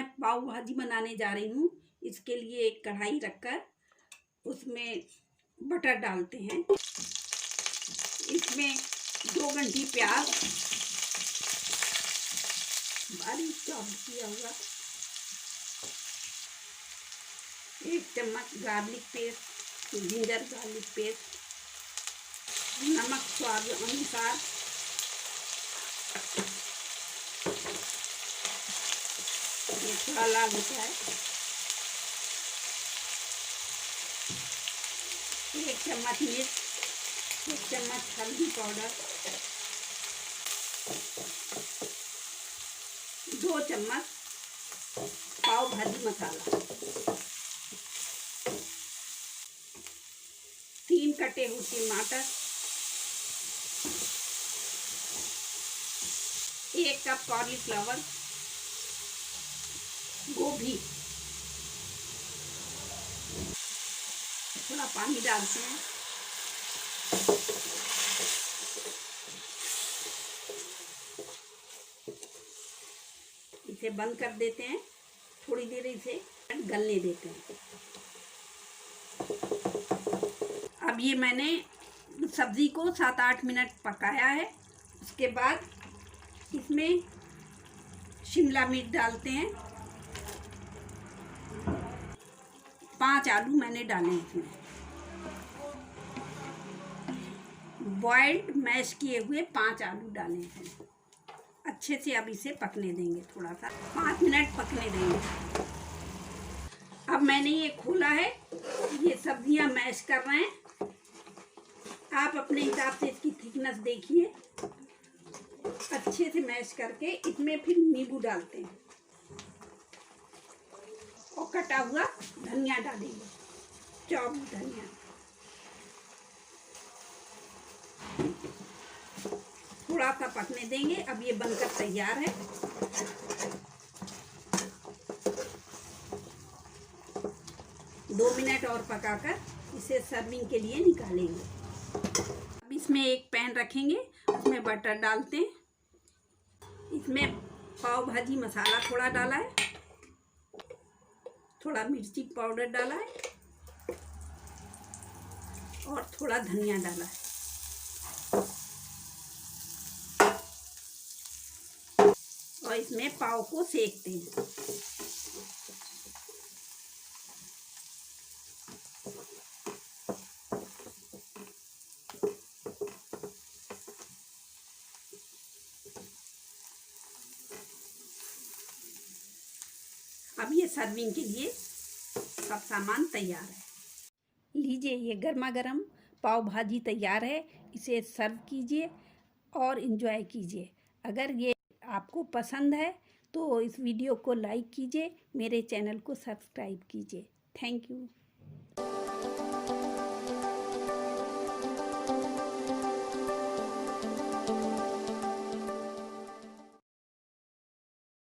मैं पाव भाजी बनाने जा रही हूँ। इसके लिए एक कढ़ाई रखकर उसमें बटर डालते हैं। इसमें 2 गंठी प्याज बारीक चॉप किया हुआ, 1 चम्मच garlic paste, ginger garlic paste, नमक स्वाद अनुसार, ये थोड़ा लाल होता है, 1 चम्मच मिर्च, 1 चम्मच हल्दी पाउडर, 2 चम्मच पाव भाजी मसाला, 3 कटे हुए टमाटर, 1 कप कॉलीफ्लावर, गोभी, थोड़ा पानी डालते हैं। इसे बंद कर देते हैं, थोड़ी देर इसे गलने देते हैं। अब ये मैंने सब्जी को 7-8 मिनट पकाया है। उसके बाद इसमें शिमला मिर्च डालते हैं, 5 आलू मैंने डाले हैं इसमें, बॉइल्ड मैश किए हुए 5 आलू डाले हैं। अच्छे से अब इसे पकने देंगे, थोड़ा सा 5 मिनट पकने देंगे। अब मैंने ये खोला है, ये सब्जियां मैश कर रहे हैं। आप अपने हिसाब से इसकी थिकनेस देखिए। अच्छे से मैश करके इसमें फिर नींबू डालते हैं और कटा हुआ धनिया डालेंगे, चॉप धनिया। थोड़ा सा पकने देंगे। अब ये बनकर तैयार है। दो मिनट और पकाकर इसे सर्विंग के लिए निकालेंगे। अब इसमें एक पैन रखेंगे, उसमें बटर डालते हैं। इसमें पाव भाजी मसाला थोड़ा डाला है, थोड़ा मिर्ची पाउडर डाला है और थोड़ा धनिया डाला है। और इसमें पाव को सेकते हैं। अब ये सर्विंग के लिए सब सामान तैयार है। लीजिए, ये गर्मा गर्म पाव भाजी तैयार है। इसे सर्व कीजिए और एंजॉय कीजिए। अगर ये आपको पसंद है तो इस वीडियो को लाइक कीजिए, मेरे चैनल को सब्सक्राइब कीजिए। Thank you.